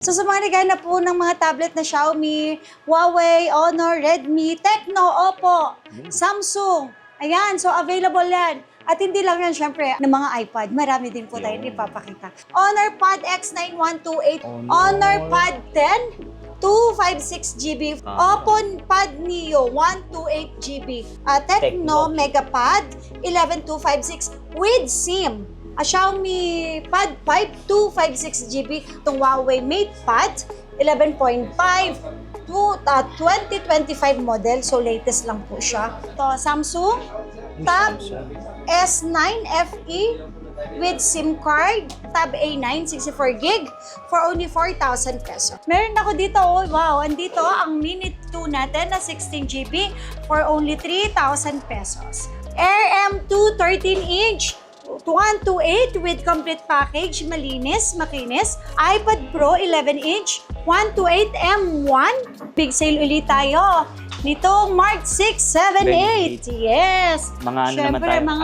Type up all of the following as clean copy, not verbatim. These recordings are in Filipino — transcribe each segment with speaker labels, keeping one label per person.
Speaker 1: So sa mga naghahanap po ng mga tablet na Xiaomi, Huawei, Honor, Redmi, Tecno, Oppo, Samsung, ayan, so available yan. At hindi lang yan, syempre, ng mga iPad. Marami din po tayong ipapakita. Honor Pad X9128, Honor Pad 10, 256GB, Oppo Pad Neo 128GB, Tecno Megapad 11256 with SIM. Xiaomi Pad 5 256GB, itong Huawei Mate Pad 11.5 to 2025 model, so latest lang po siya. Ito, Samsung Tab S9 FE with SIM card, Tab A9 64GB for only 4,000 pesos. Meron ako dito, oh, wow, andito ang Mini 2 natin na 16GB for only 3,000 pesos. Air M2 13-inch 128 with complete package, malinis, makinis. iPad Pro 11-inch, 128 M1. Big sale ulit tayo. Nitong March 6, 7, 8. Yes.
Speaker 2: Mga ano naman
Speaker 1: Syempre,
Speaker 2: tayo,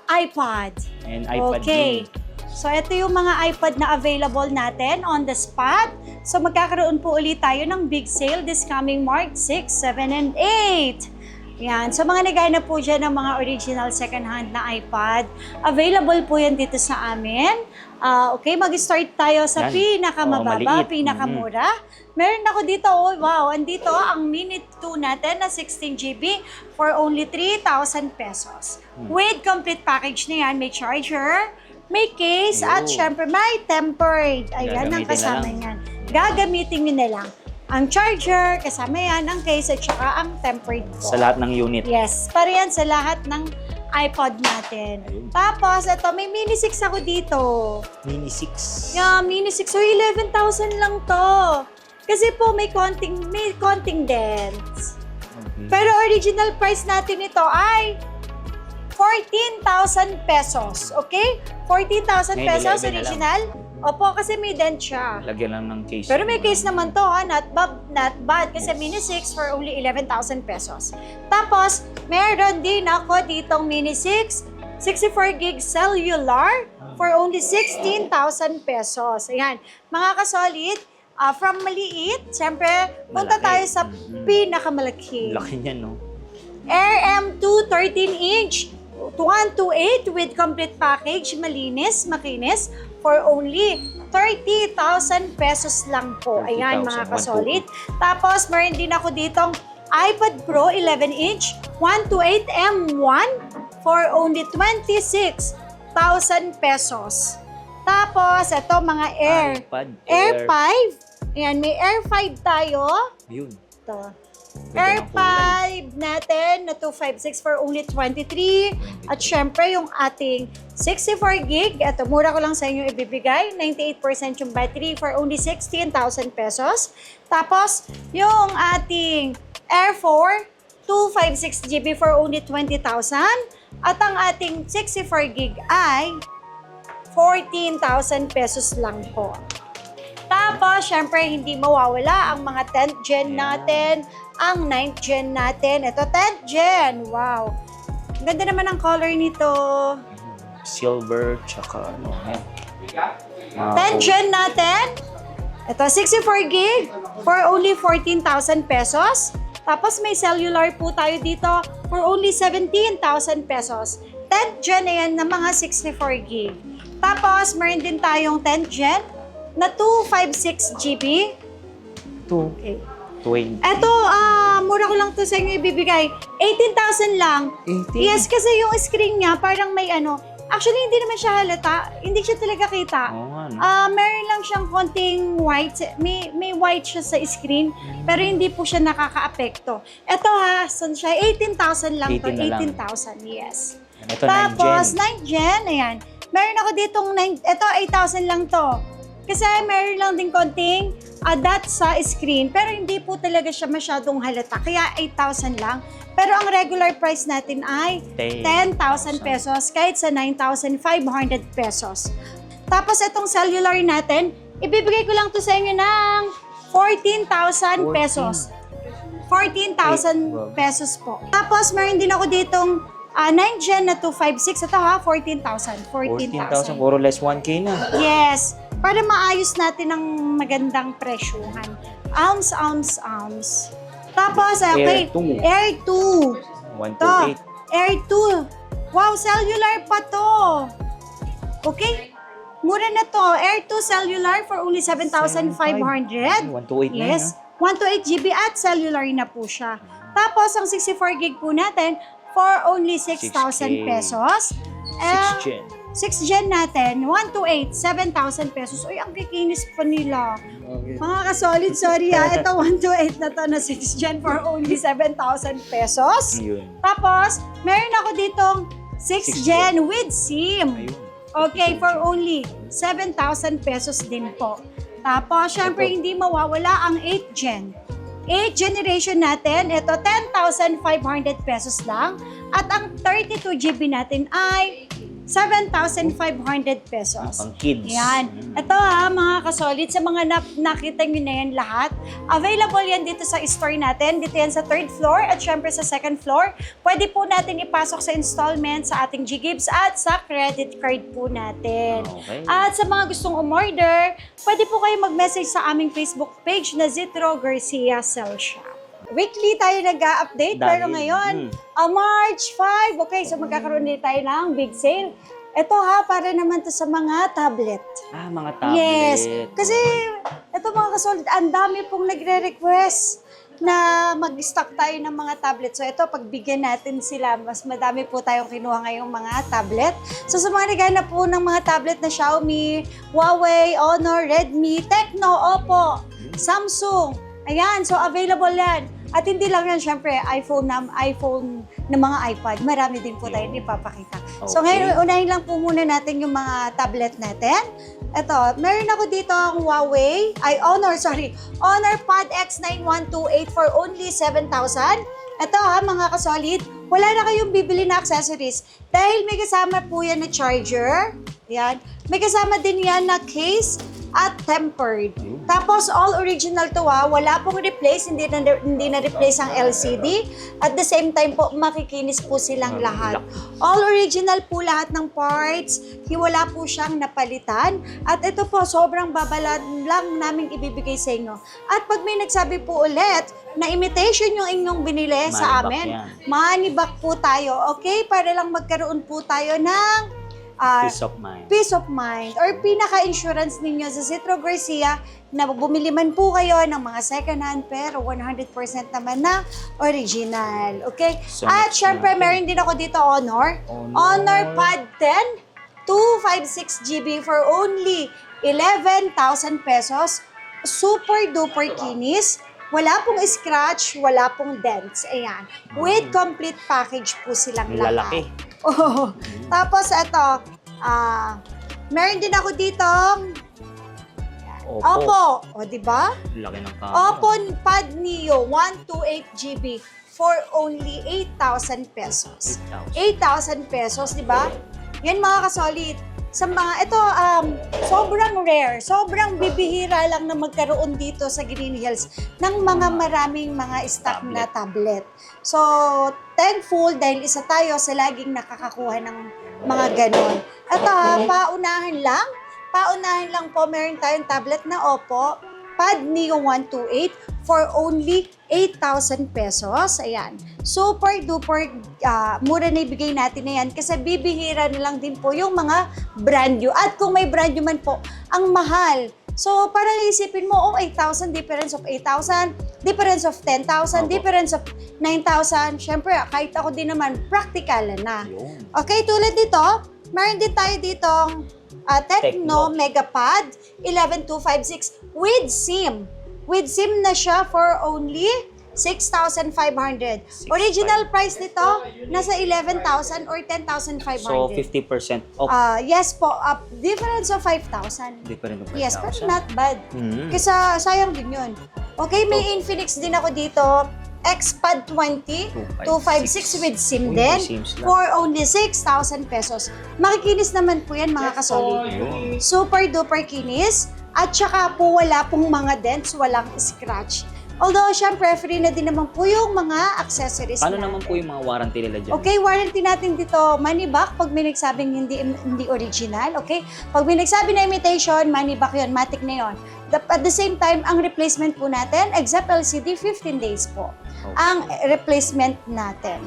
Speaker 1: iPad.
Speaker 2: And iPad
Speaker 1: Okay.
Speaker 2: mini.
Speaker 1: So, ito yung mga iPad na available natin on the spot. So, magkakaroon po ulit tayo ng big sale this coming March 6, 7, and 8. Yan. So, mga naghahanap po dyan ng mga original second-hand na iPad. Available po yan dito sa amin. Okay, mag-start tayo sa
Speaker 2: Yan.
Speaker 1: pinakamababa,
Speaker 2: Maliit.
Speaker 1: pinakamura. Meron ako dito, oh, wow, andito ang Mini 2 natin na 16GB for only 3,000 pesos. With complete package na yan, may charger, may case, at syempre may tempered. Ayan ang
Speaker 2: Gagamitin na
Speaker 1: kasama
Speaker 2: lang.
Speaker 1: yan. Gagamitin nyo na lang. Ang charger, kasama yan, ang case, at saka ang tempered po.
Speaker 2: Sa lahat ng unit.
Speaker 1: Yes, para yan sa lahat ng iPod natin.
Speaker 2: Ayun.
Speaker 1: Tapos, ito, may Mini 6 ako dito.
Speaker 2: Mini 6.
Speaker 1: Yeah, Mini 6. So, 11,000 lang to. Kasi po, may konting dents.
Speaker 2: Okay.
Speaker 1: Pero original price natin ito ay 14,000 pesos. Okay? 14,000
Speaker 2: Ngayon,
Speaker 1: pesos
Speaker 2: 11 na lang.
Speaker 1: original. Opo, kasi may dent siya.
Speaker 2: Lagyan lang ng case.
Speaker 1: Pero may case naman to, ha? Not bad. Kasi Mini 6 for only 11,000 pesos. Tapos, meron din ako ditong Mini 6, 64GB cellular for only 16,000 pesos. Ayan. Mga kasolid, from maliit, siyempre, punta
Speaker 2: Malaki.
Speaker 1: tayo sa pinakamalaki.
Speaker 2: Laki niyan, no?
Speaker 1: Air M2 13-inch, 128 with complete package, malinis, makinis, for only 30,000 pesos lang po. Ayan,
Speaker 2: 30,000,
Speaker 1: mga kasolid. Tapos, meron din ako ditong iPad Pro 11-inch, 128 M1 for only 26,000 pesos. Tapos, ito mga Air 5. Ayan, may Air 5 tayo.
Speaker 2: Yun.
Speaker 1: Ito.
Speaker 2: Ganda
Speaker 1: Air
Speaker 2: ng kulay.
Speaker 1: 5 natin na 256 for only 23. At syempre, yung ating 64GB, ito, mura ko lang sa inyo ibibigay. 98% yung battery for only 16,000 pesos. Tapos, yung ating Air 4, 256GB for only 20,000. At ang ating 64GB ay 14,000 pesos lang po. Tapos, syempre, hindi mawawala ang mga 10th gen natin, ang 9th gen natin. Ito, 10th gen. Wow. Ang ganda naman ang color nito.
Speaker 2: Silver, tsaka ano. Yan.
Speaker 1: 10th gen natin. Ito, 64GB for only 14,000 pesos. Tapos, may cellular po tayo dito for only 17,000 pesos. 10th gen na yan na mga 64GB. Tapos, meron din tayong 10th gen na 256GB. Okay.
Speaker 2: 20.
Speaker 1: Eto, mura ko lang to sa inyo ibibigay. 18,000 lang.
Speaker 2: 18?
Speaker 1: Yes, kasi yung screen niya parang may ano. Actually, hindi naman siya halata. Hindi siya talaga kita.
Speaker 2: Oo nga, no?
Speaker 1: Meron lang siyang konting white. May white siya sa screen, pero hindi po siya nakaka-apekto. Eto ha, saan siya? 18,000 lang to.
Speaker 2: 18 na lang.
Speaker 1: 18,000, yes.
Speaker 2: Ito, 9 gen.
Speaker 1: Tapos, 9th gen, ayan. Meron ako ditong 9, ito 8,000 lang to. Kasi meron lang din konting dot sa screen, pero hindi po talaga siya masyadong halata. Kaya 8,000 lang. Pero ang regular price natin ay 10,000 pesos, kahit sa 9,500 pesos. Tapos itong cellular natin, ibibigay ko lang to sa inyo ng 14,000 pesos. 14,000 pesos po. Tapos meron din ako ditong 9th gen na 256. Ito ha, 14,000.
Speaker 2: 14,000. Puro less 1K na.
Speaker 1: Yes. para maayos natin ng magandang presyuhan. Ounce. Tapos, okay, Air 2.
Speaker 2: 128.
Speaker 1: Air 2. Wow, cellular pa to. Okay? Mura na to. Air 2 cellular for only 7,500.
Speaker 2: 128 na
Speaker 1: Yes. 128 GB at cellular na po siya. Tapos, ang 64 gig po natin for only 6,000 pesos.
Speaker 2: 6 Gen.
Speaker 1: 6 Gen natin, 128, 7,000 pesos. Uy, ang kikinis pa nila.
Speaker 2: Okay.
Speaker 1: Mga ka-solid, sorry ha. Ito, 128 na to na 6 Gen for only 7,000 pesos.
Speaker 2: Yun.
Speaker 1: Tapos, meron ako ditong 6
Speaker 2: 6
Speaker 1: Gen with SIM.
Speaker 2: Ayun.
Speaker 1: Okay, for only 7,000 pesos din po. Tapos, syempre,
Speaker 2: Ito.
Speaker 1: hindi mawawala ang 8 Gen. 8 generation natin, ito 10,500 pesos lang. At ang 32 GB natin ay 7,500 pesos.
Speaker 2: Pang kids.
Speaker 1: Yan. Ito ha, mga kasolid, sa mga nakita nyo na yan lahat, available yan dito sa store natin. Dito yan sa 3rd floor at syempre sa 2nd floor. Pwede po natin ipasok sa installment sa ating G-Gibbs at sa credit card po natin.
Speaker 2: Okay.
Speaker 1: At sa mga gustong umorder, pwede po kayo mag-message sa aming Facebook page na Zitro Garcia Cell Shop. Weekly tayo nag-update, pero
Speaker 2: Dahil,
Speaker 1: ngayon, March 5, okay, so magkakaroon din tayo ng big sale. Ito ha, para naman to sa mga tablet.
Speaker 2: Mga tablet.
Speaker 1: Yes, kasi ito mga kasolid, ang dami pong nagre-request na mag-stock tayo ng mga tablet. So ito, pagbigyan natin sila, mas madami po tayong kinuha ngayong mga tablet. So sa mga naghanap po ng mga tablet na Xiaomi, Huawei, Honor, Redmi, Tecno, Oppo, Samsung, ayan, so available yan. At hindi lang yan, syempre, iPhone ng mga iPad. Marami din po tayong ipapakita. So
Speaker 2: Okay.
Speaker 1: ngayon, unahin lang po muna natin yung mga tablet natin. Ito, meron ako dito ang Honor Pad X9128 for only 7,000. Ito ha, mga kasolid, wala na kayong bibili na accessories. Dahil may kasama po yan na charger. Yan. May kasama din yan na case at tempered. Tapos all original to ha, wala pong replace, hindi na replace ang LCD. At the same time po, makikinis po silang lahat. All original po lahat ng parts, wala po siyang napalitan. At ito po, sobrang babalan lang namin ibibigay sa inyo. At pag may nagsabi po ulit na imitation yung inyong binili sa
Speaker 2: Money back
Speaker 1: amin,
Speaker 2: yan.
Speaker 1: money back po tayo, okay? Para lang magkaroon po tayo ng
Speaker 2: Peace of mind.
Speaker 1: peace of mind or pinaka-insurance ninyo sa Zitro Garcia na bumili man po kayo ng mga second hand pero 100% naman na original. Okay?
Speaker 2: So,
Speaker 1: At
Speaker 2: next
Speaker 1: syempre,
Speaker 2: natin.
Speaker 1: meron din ako dito Honor Pad 10, 256 GB for only 11,000 pesos. Super duper kinis. Wala pong scratch, wala pong dents. Ayan. With complete package po silang lahat.
Speaker 2: Lalaki.
Speaker 1: Oh. Tapos ito, meron din ako dito, Oppo. O, di ba?
Speaker 2: Laki ng camera.
Speaker 1: Oppo Pad Neo 128 GB for only 8,000 pesos. 8,000 pesos, di ba? Yan mga kasolid. Sa mga, ito, sobrang rare, sobrang bibihira lang na magkaroon dito sa Green Hills ng mga maraming mga stock na tablet. So, thankful dahil isa tayo sa laging nakakakuha ng mga ganon. Ito paunahan lang po, meron tayong tablet na Oppo Pad Neo 128 for only 8,000 pesos. Ayan. Super duper mura na ibigay natin na yan kasi bibihira na lang din po yung mga brand new. At kung may brand new man po, ang mahal. So, parang isipin mo, 8,000, difference of 8,000, difference of 10,000, difference of 9,000. Siyempre, kahit ako din naman, practical na. Okay, tulad dito, meron din tayo ditong Tecno Megapad 11256 with SIM. With SIM na siya for only 6,500. Original price nito, nasa 11,000 or 10,500.
Speaker 2: So, 50% off.
Speaker 1: Yes po, difference of 5,000.
Speaker 2: Different of 5,000.
Speaker 1: Yes, pero not bad.
Speaker 2: Mhm.
Speaker 1: Kasi sayang din yun. Okay, may Infinix din ako dito. Xpad 20, 256 with SIM din for only 6,000 pesos. Makikinis naman po yan mga kasolid. Super duper kinis. At saka po wala pong mga dents, walang scratch. Although, syempre, free na din naman po yung mga accessories
Speaker 2: Paano
Speaker 1: natin.
Speaker 2: naman po yung mga warranty nila dyan?
Speaker 1: Okay, warranty natin dito, money back pag may nagsabing hindi original, okay? Pag may nagsabi na imitation, money back yun, matic na yun. At the same time, ang replacement po natin, except LCD, 15 days po.
Speaker 2: Okay.
Speaker 1: Ang replacement natin.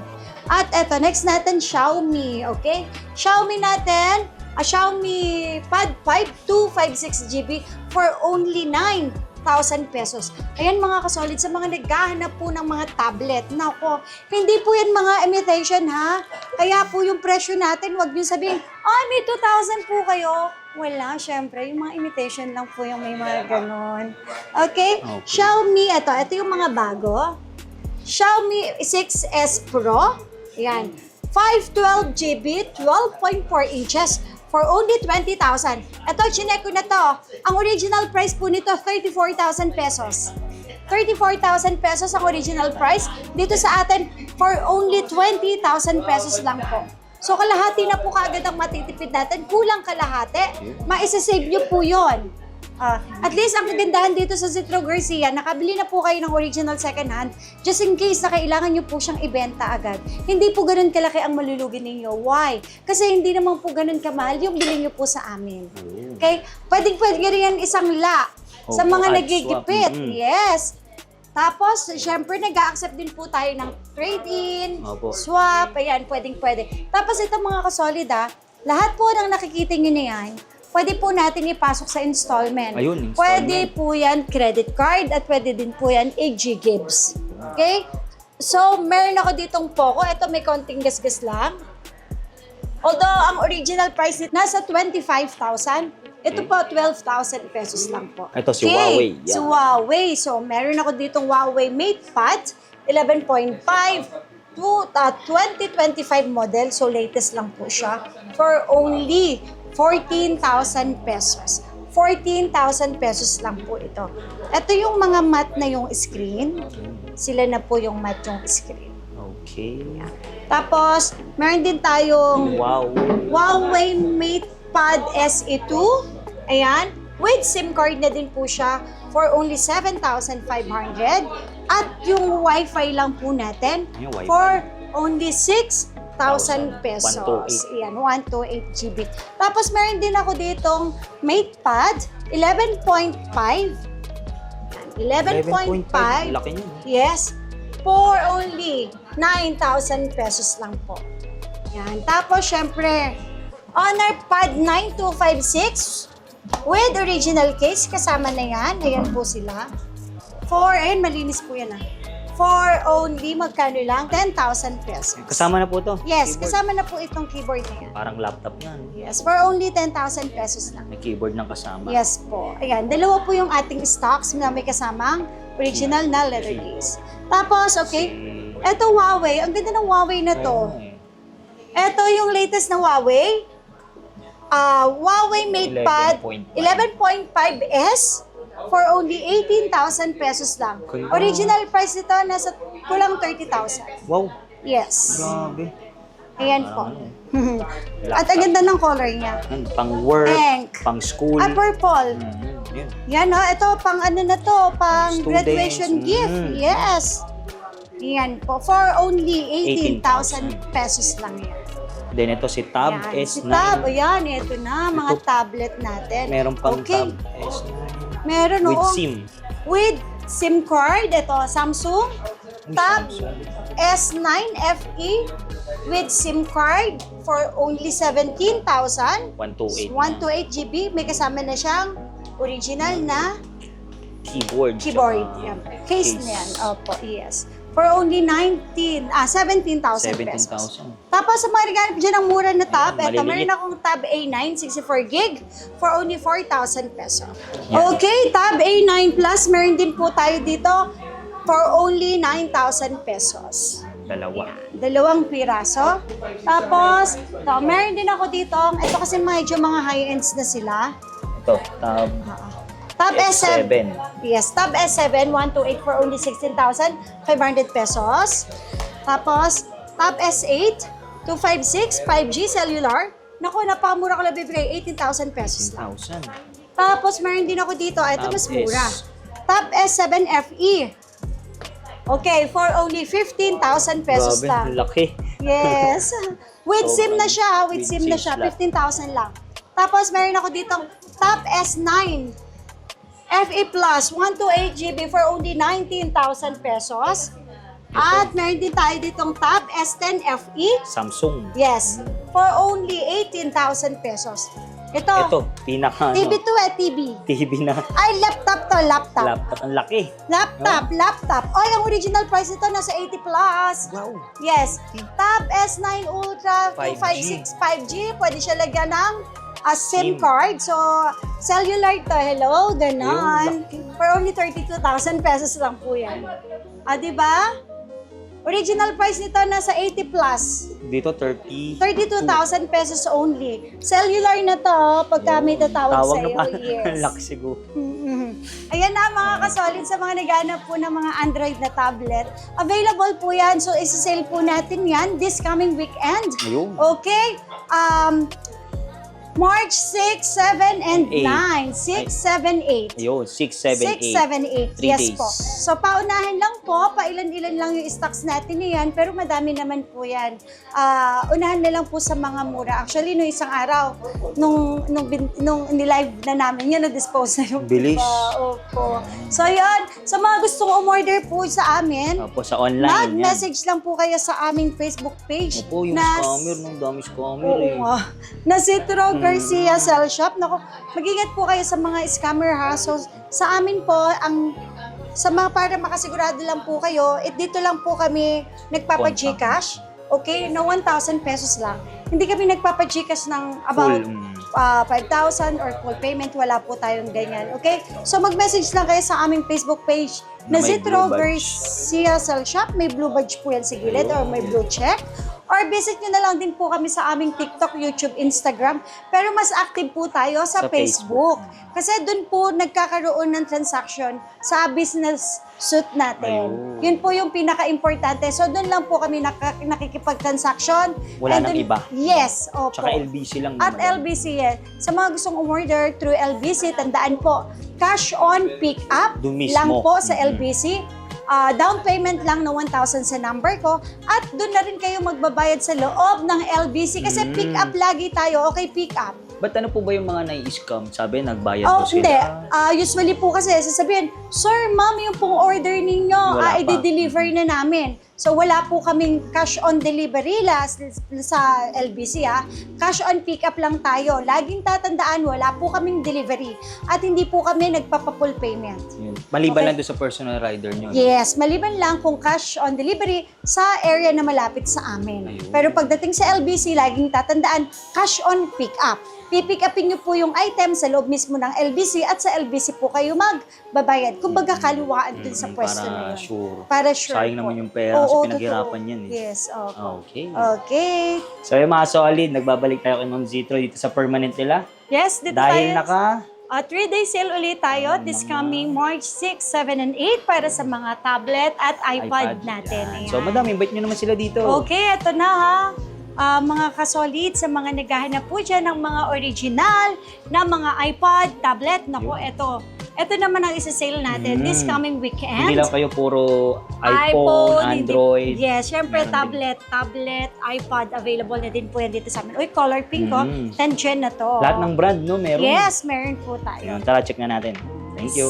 Speaker 1: At eto, next natin, Xiaomi, okay? Xiaomi natin, Xiaomi Pad 5 256GB for only 9,000 pesos. Ayan mga kasolid, sa mga naghahanap po ng mga tablet, nako, hindi po yan mga imitation ha. Kaya po yung presyo natin, wag niyo sabihin, may 2,000 po kayo. Wala, syempre, yung mga imitation lang po yung may mga ganon. Okay? Xiaomi, ito yung mga bago. Xiaomi 6S Pro, ayan, 512GB, 12.4 inches, for only 20,000. Ito, chinek ko na to. Ang original price po nito, 34,000 pesos. 34,000 pesos ang original price. Dito sa atin, for only 20,000 pesos lang po. So, kalahati na po kaagad ang matitipid natin. Kulang kalahati. Maisasave nyo po yun. At least, ang kagandahan dito sa Zetro Garcia, nakabili na po kayo ng original second hand just in case na kailangan nyo po siyang ibenta agad. Hindi po ganun kalaki ang malulugi ninyo. Why? Kasi hindi naman po ganun kamahal yung bili nyo po sa amin. Okay? Pwedeng-pwede rin yan isang sa mga nagigipit. Yes. Tapos, syempre, nag-a-accept din po tayo ng trade-in, swap, ayan, pwedeng-pwede. Tapos, ito mga kasolid lahat po ng nakikita nyo na yan, pwede po natin ipasok sa installment.
Speaker 2: Ayun, installment.
Speaker 1: Pwede po yan credit card at pwede din po yan e-G-Gibbs. Okay? So, meron ako ditong Poco. Ito may konting gasgas lang. Although, ang original price nasa 25,000. Ito po, 12,000 pesos lang po.
Speaker 2: Ito si Huawei. Yeah.
Speaker 1: Si Huawei. So, meron ako ditong Huawei MatePad 11.5 to 2025 model. So, latest lang po siya. For only 14,000 pesos. 14,000 pesos lang po ito. Ito yung mga matte na yung screen. Sila na po yung matte yung screen.
Speaker 2: Okay.
Speaker 1: Yan. Tapos, meron din tayong Huawei MatePad SE2. Ayan. With SIM card na din po siya for only 7,500. At yung Wi-Fi lang po natin for only 6,000 pesos.
Speaker 2: 128.
Speaker 1: Ayan, 128 GB. Tapos meron din ako ditong MatePad 11.5. 11.5.
Speaker 2: Laki niyo.
Speaker 1: Yes. For only 9,000 pesos lang po. Yan. Tapos, syempre, Honor Pad 9256 with original case. Kasama na yan. Ayan po sila. Ayun, malinis po yan For only, magkano lang? 10,000 pesos.
Speaker 2: Kasama na po to?
Speaker 1: Yes,
Speaker 2: Keyboard.
Speaker 1: kasama na po itong keyboard na yan.
Speaker 2: Parang laptop yan.
Speaker 1: Yes, for only 10,000 pesos lang.
Speaker 2: May keyboard ng kasama.
Speaker 1: Yes po. Ayan, dalawa po yung ating stocks na may kasamang original na leather case. Tapos, okay, eto Huawei. Ang ganda ng Huawei na to. Eto yung latest na Huawei. Huawei MatePad 11.5S for only 18,000 pesos lang. Original price nito nasa kulang 30,000.
Speaker 2: Wow.
Speaker 1: Yes.
Speaker 2: Grabe.
Speaker 1: Ayan po. At ang ganda ng color niya.
Speaker 2: Pang work,
Speaker 1: Pink.
Speaker 2: pang school.
Speaker 1: Purple.
Speaker 2: Yun.
Speaker 1: Yan ito pang ano na to, pang
Speaker 2: Students.
Speaker 1: graduation gift. Yes. Yan po, for only 18,000 pesos lang yan.
Speaker 2: Then ito si Tab
Speaker 1: Yan.
Speaker 2: S9.
Speaker 1: Si Tab, ayan, ito na, mga tablet natin.
Speaker 2: Meron pang
Speaker 1: Okay.
Speaker 2: Tab S9.
Speaker 1: Meron,
Speaker 2: With
Speaker 1: oo.
Speaker 2: SIM.
Speaker 1: With SIM card, ito, Samsung. Tab S9 FE with SIM card for only 17,000.
Speaker 2: 128.
Speaker 1: 128 GB. May kasama na siyang original na
Speaker 2: Keyboard.
Speaker 1: keyboard.
Speaker 2: Tsaka
Speaker 1: Yan. Case na yan. Opo, yes. For only 17,000 pesos.
Speaker 2: 17,000.
Speaker 1: Tapos sa mga regalo dyan ang mura na tab,
Speaker 2: Ayan,
Speaker 1: eto,
Speaker 2: maliliit.
Speaker 1: meron akong tab A9, 64 gig for only 4,000 pesos.
Speaker 2: Yan.
Speaker 1: Okay, tab A9 Plus, meron din po tayo dito for only 9,000 pesos.
Speaker 2: Dalawa.
Speaker 1: Dalawang piraso. Tapos, meron din ako dito, ito kasi medyo mga high-ends na sila.
Speaker 2: Ito, Tab
Speaker 1: Tab S7.
Speaker 2: S7.
Speaker 1: Yes, Tab S7, 128 for only 16,500 pesos. Tapos, Tab S8, 256, 5G cellular. Naku, napakamura ko lang bibigay, 18,000 pesos lang.
Speaker 2: 10,000.
Speaker 1: Tapos, meron din ako dito, ito
Speaker 2: Tab
Speaker 1: mas mura.
Speaker 2: S.
Speaker 1: Tab S7 FE, Okay, for only 15,000 pesos
Speaker 2: Grabe,
Speaker 1: lang.
Speaker 2: laki.
Speaker 1: Yes. With SIM na siya, with
Speaker 2: With
Speaker 1: SIM na
Speaker 2: SIM
Speaker 1: siya,
Speaker 2: slot.
Speaker 1: 15,000 lang. Tapos meron ako ditong Tab S9 FE Plus 128 GB for only 19,000 pesos. At meron din tayo ditong Tab S10 FE.
Speaker 2: Samsung.
Speaker 1: Yes, for only 18,000 pesos.
Speaker 2: Ito, pinaka
Speaker 1: TV to TV.
Speaker 2: TV na
Speaker 1: Ay, laptop to, laptop.
Speaker 2: laptop. Ang laki.
Speaker 1: Laptop. Oy, ang original price nito nasa 80 plus.
Speaker 2: Wow.
Speaker 1: Yes. Tab S9 Ultra
Speaker 2: 5G.
Speaker 1: 256 5G. Pwede siya lagyan ng SIM
Speaker 2: SIM.
Speaker 1: card. So, cellular to. Hello, ganon.
Speaker 2: Ayun,
Speaker 1: For only 32,000 pesos lang po yan. Di ba? Original price nito nasa 80 plus.
Speaker 2: Dito 30.
Speaker 1: 32,000 pesos only. Cellular na to pagka may tatawag
Speaker 2: Tawag
Speaker 1: sa
Speaker 2: na
Speaker 1: iyo.
Speaker 2: pa.
Speaker 1: Yes.
Speaker 2: Ang laki siguro.
Speaker 1: Ayan na mga kasolid sa mga naghanap po ng mga Android na tablet. Available po yan. So, isi-sale po natin yan this coming weekend.
Speaker 2: Ayun.
Speaker 1: Okay? March 6, 7, and 9.
Speaker 2: 8.
Speaker 1: 6, 7, 8.
Speaker 2: Ayun, 6, 7,
Speaker 1: 6, 7, 8.
Speaker 2: 8. 3
Speaker 1: Yes
Speaker 2: days.
Speaker 1: po. So, paunahan lang po. Pailan-ilan lang yung stocks natin yan. Pero madami naman po yan. Unahan na lang po sa mga mura. Actually, no isang araw, nung nilive na namin, yun, na-dispose na yung
Speaker 2: Bilis.
Speaker 1: iba. Opo. So, yun. Sa mga gustong umorder po sa amin,
Speaker 2: Opo, sa online. yan.
Speaker 1: mag-message lang po kayo sa aming Facebook page.
Speaker 2: Opo, yung
Speaker 1: na
Speaker 2: scammer, nung dami scammer
Speaker 1: Oo
Speaker 2: eh.
Speaker 1: nga. Na Citro Garcia Cell Shop. Naku, mag-ingat po kayo sa mga scammer ha. So, sa amin po, para makasigurado lang po kayo, dito lang po kami nagpapa-Gcash. Okay? Na 1,000 pesos lang. Hindi kami nagpapa-Gcash ng about
Speaker 2: Full.
Speaker 1: 5,000 or full payment. Wala po tayong ganyan. Okay? So, mag-message lang kayo sa aming Facebook page na
Speaker 2: Na may
Speaker 1: Citro
Speaker 2: blue badge.
Speaker 1: Garcia Cell Shop. May blue badge po yan sa gilid or may blue check. Or visit nyo na lang din po kami sa aming TikTok, YouTube, Instagram. Pero mas active po tayo sa
Speaker 2: Sa
Speaker 1: Facebook.
Speaker 2: Facebook.
Speaker 1: Kasi doon po nagkakaroon ng transaction sa business suit natin.
Speaker 2: Ayun.
Speaker 1: Yun po yung pinaka-importante. So doon lang po kami nakikipag-transaction.
Speaker 2: Wala
Speaker 1: And
Speaker 2: nang
Speaker 1: dun-
Speaker 2: iba.
Speaker 1: Yes, opo.
Speaker 2: Tsaka LBC lang.
Speaker 1: At
Speaker 2: naman.
Speaker 1: LBC yan. Sa mga gustong umorder through LBC, tandaan po, cash on pick up
Speaker 2: Doon mismo.
Speaker 1: lang po sa
Speaker 2: Mhm.
Speaker 1: LBC. Down payment lang na 1,000 sa number ko. At doon na rin kayo magbabayad sa loob ng LBC kasi pick up lagi tayo. Okay, pick up.
Speaker 2: Ba't ano po ba yung mga nai-scam? Sabi, nagbayad
Speaker 1: Oh,
Speaker 2: po sila.
Speaker 1: hindi. Usually po kasi sasabihin, Sir, ma'am, yung pong order ninyo,
Speaker 2: Wala pa.
Speaker 1: i-deliver na namin. So wala po kaming cash on delivery sa LBC Cash on pick up lang tayo. Laging tatandaan, wala po kaming delivery. At hindi po kami nagpapa-full payment.
Speaker 2: Yun. Maliban
Speaker 1: Okay.
Speaker 2: lang doon sa personal rider nyo. no?
Speaker 1: Yes, maliban lang kung cash on delivery sa area na malapit sa amin.
Speaker 2: Ayun.
Speaker 1: Pero pagdating sa LBC, laging tatandaan, cash on pick up. Pipick upin nyo po yung item sa loob mismo ng LBC at sa LBC po kayo magbabayad. Kumbaga kaliwaan dun sa pwesto na
Speaker 2: Para
Speaker 1: yun.
Speaker 2: sure.
Speaker 1: Para sure
Speaker 2: Sayang
Speaker 1: po.
Speaker 2: naman yung pera kasi
Speaker 1: Oo,
Speaker 2: pinaghirapan
Speaker 1: totoo.
Speaker 2: yan eh.
Speaker 1: Yes, opo.
Speaker 2: Okay.
Speaker 1: Okay.
Speaker 2: So yung mga solid, nagbabalik tayo kay Ma'am Zitro dito sa permanent nila.
Speaker 1: Yes, dito
Speaker 2: Dahil
Speaker 1: tayo.
Speaker 2: naka
Speaker 1: 3-day sale ulit tayo this coming March 6, 7, and 8 para sa mga tablet at iPad natin.
Speaker 2: Yan.
Speaker 1: Ayan.
Speaker 2: So madam, invite nyo naman sila dito.
Speaker 1: Okay, eto na ha. Mga kasolid sa mga naghahanap po dyan ng mga original na mga iPad, tablet. Naku, eto naman ang isa-sale natin this coming weekend.
Speaker 2: Hindi lang kayo puro iPhone, Android.
Speaker 1: Yes, syempre
Speaker 2: Meron
Speaker 1: tablet, iPad, available na din po yan dito sa amin. Uy, color pink ko, 10 gen na to.
Speaker 2: Lahat ng brand, no? Meron.
Speaker 1: Yes, meron po tayo.
Speaker 2: Ayun, tara, check na natin. Thank you.